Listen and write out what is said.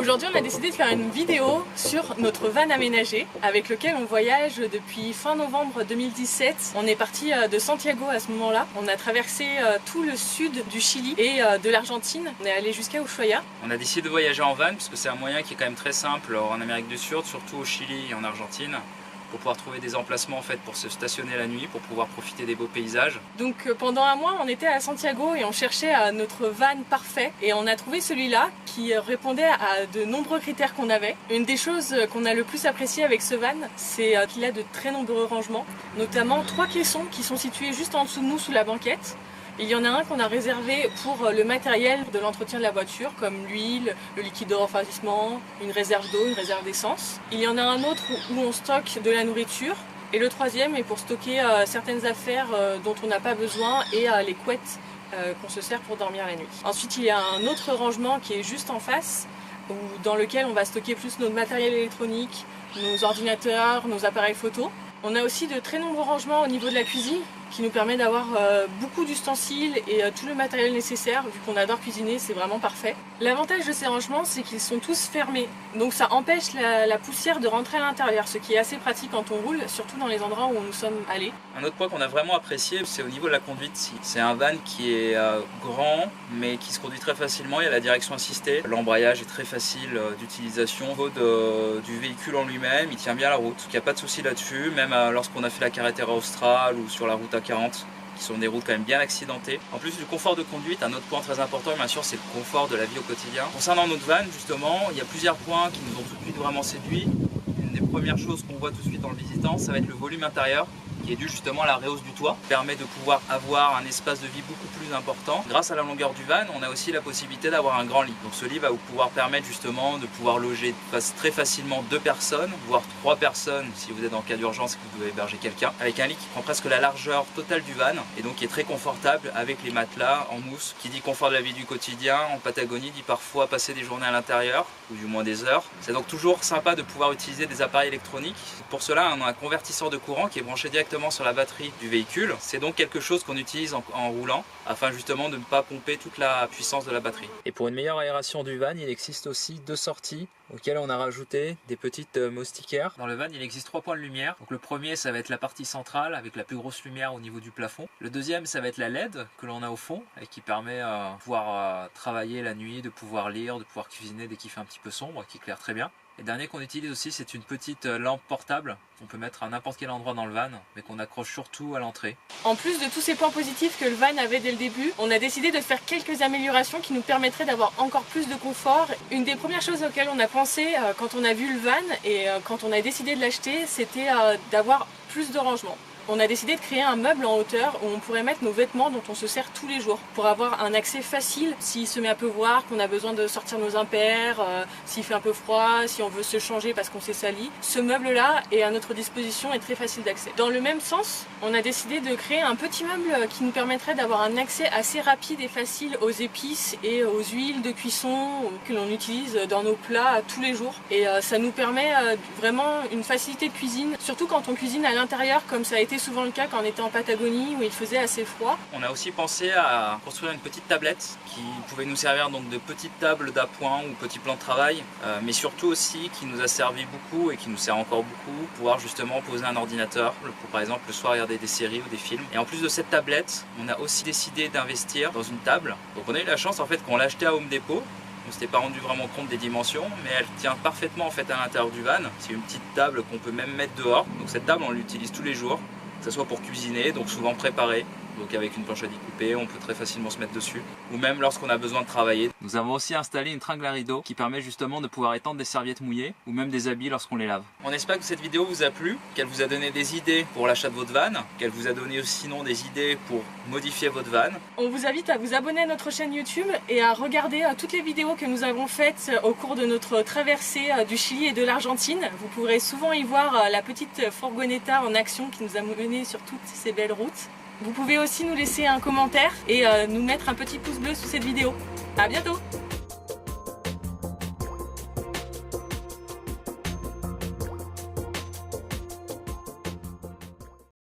Aujourd'hui, on a décidé de faire une vidéo sur notre van aménagé avec lequel on voyage depuis fin novembre 2017. On est parti de Santiago à ce moment-là. On a traversé tout le sud du Chili et de l'Argentine. On est allé jusqu'à Ushuaia. On a décidé de voyager en van puisque c'est un moyen qui est quand même très simple en Amérique du Sud, surtout au Chili et en Argentine, pour pouvoir trouver des emplacements en fait pour se stationner la nuit, pour pouvoir profiter des beaux paysages. Donc pendant un mois on était à Santiago et on cherchait notre van parfait et on a trouvé celui-là qui répondait à de nombreux critères qu'on avait. Une des choses qu'on a le plus apprécié avec ce van, c'est qu'il a de très nombreux rangements, notamment 3 caissons qui sont situés juste en dessous de nous sous la banquette. Il y en a un qu'on a réservé pour le matériel de l'entretien de la voiture, comme l'huile, le liquide de refroidissement, une réserve d'eau, une réserve d'essence. Il y en a un autre où on stocke de la nourriture. Et le troisième est pour stocker certaines affaires dont on n'a pas besoin et les couettes qu'on se sert pour dormir la nuit. Ensuite, il y a un autre rangement qui est juste en face, dans lequel on va stocker plus notre matériel électronique, nos ordinateurs, nos appareils photo. On a aussi de très nombreux rangements au niveau de la cuisine qui nous permet d'avoir beaucoup d'ustensiles et tout le matériel nécessaire. Vu qu'on adore cuisiner, c'est vraiment parfait. L'avantage de ces rangements, c'est qu'ils sont tous fermés. Donc ça empêche la poussière de rentrer à l'intérieur, ce qui est assez pratique quand on roule, surtout dans les endroits où nous sommes allés. Un autre point qu'on a vraiment apprécié, c'est au niveau de la conduite. C'est un van qui est grand, mais qui se conduit très facilement. Il y a la direction assistée. L'embrayage est très facile d'utilisation. Au niveau du véhicule en lui-même, il tient bien la route. Il n'y a pas de souci là-dessus, même lorsqu'on a fait la Carretera Austral ou sur la route A40, qui sont des routes quand même bien accidentées. En plus du confort de conduite, un autre point très important bien sûr, c'est le confort de la vie au quotidien. Concernant notre van justement, il y a plusieurs points qui nous ont tout de suite vraiment séduits. Une des premières choses qu'on voit tout de suite en le visitant, ça va être le volume intérieur, qui est dû justement à la rehausse du toit, qui permet de pouvoir avoir un espace de vie beaucoup plus important. Grâce à la longueur du van, on a aussi la possibilité d'avoir un grand lit. Donc ce lit va vous pouvoir permettre justement de pouvoir loger très facilement 2 personnes, voire 3 personnes si vous êtes en cas d'urgence et que vous devez héberger quelqu'un, avec un lit qui prend presque la largeur totale du van et donc qui est très confortable avec les matelas en mousse. Qui dit confort de la vie du quotidien, en Patagonie dit parfois passer des journées à l'intérieur, ou du moins des heures. C'est donc toujours sympa de pouvoir utiliser des appareils électroniques. Pour cela, on a un convertisseur de courant qui est branché directement sur la batterie du véhicule. C'est donc quelque chose qu'on utilise en roulant afin justement de ne pas pomper toute la puissance de la batterie. Et pour une meilleure aération du van, il existe aussi 2 sorties auxquelles on a rajouté des petites moustiquaires. Dans le van, il existe 3 points de lumière. Donc le premier, ça va être la partie centrale avec la plus grosse lumière au niveau du plafond. Le deuxième, ça va être la LED que l'on a au fond et qui permet de pouvoir travailler la nuit, de pouvoir lire, de pouvoir cuisiner dès qu'il fait un petit peu sombre, qui éclaire très bien. Et le dernier qu'on utilise aussi, c'est une petite lampe portable qu'on peut mettre à n'importe quel endroit dans le van, mais qu'on accroche surtout à l'entrée. En plus de tous ces points positifs que le van avait dès le début, on a décidé de faire quelques améliorations qui nous permettraient d'avoir encore plus de confort. Une des premières choses auxquelles on a pensé quand on a vu le van et quand on a décidé de l'acheter, c'était d'avoir plus de rangement. On a décidé de créer un meuble en hauteur où on pourrait mettre nos vêtements dont on se sert tous les jours pour avoir un accès facile s'il se met à pleuvoir, qu'on a besoin de sortir nos impairs, s'il fait un peu froid, si on veut se changer parce qu'on s'est sali. Ce meuble-là est à notre disposition et très facile d'accès. Dans le même sens, on a décidé de créer un petit meuble qui nous permettrait d'avoir un accès assez rapide et facile aux épices et aux huiles de cuisson que l'on utilise dans nos plats tous les jours. Et ça nous permet vraiment une facilité de cuisine, surtout quand on cuisine à l'intérieur comme ça a été souvent le cas quand on était en Patagonie où il faisait assez froid. On a aussi pensé à construire une petite tablette qui pouvait nous servir donc de petite table d'appoint ou petit plan de travail, mais surtout aussi qui nous a servi beaucoup et qui nous sert encore beaucoup, pouvoir justement poser un ordinateur pour par exemple le soir regarder des séries ou des films. Et en plus de cette tablette, on a aussi décidé d'investir dans une table. Donc on a eu la chance en fait qu'on l'a achetée à Home Depot. On ne s'était pas rendu vraiment compte des dimensions, mais elle tient parfaitement en fait à l'intérieur du van. C'est une petite table qu'on peut même mettre dehors. Donc cette table on l'utilise tous les jours, que ce soit pour cuisiner, donc souvent préparée. Donc avec une planche à découper, on peut très facilement se mettre dessus. Ou même lorsqu'on a besoin de travailler. Nous avons aussi installé une tringle à rideau qui permet justement de pouvoir étendre des serviettes mouillées ou même des habits lorsqu'on les lave. On espère que cette vidéo vous a plu, qu'elle vous a donné des idées pour l'achat de votre van, qu'elle vous a donné sinon des idées pour modifier votre van. On vous invite à vous abonner à notre chaîne YouTube et à regarder toutes les vidéos que nous avons faites au cours de notre traversée du Chili et de l'Argentine. Vous pourrez souvent y voir la petite fourgonnetta en action qui nous a menés sur toutes ces belles routes. Vous pouvez aussi nous laisser un commentaire et nous mettre un petit pouce bleu sous cette vidéo. À bientôt!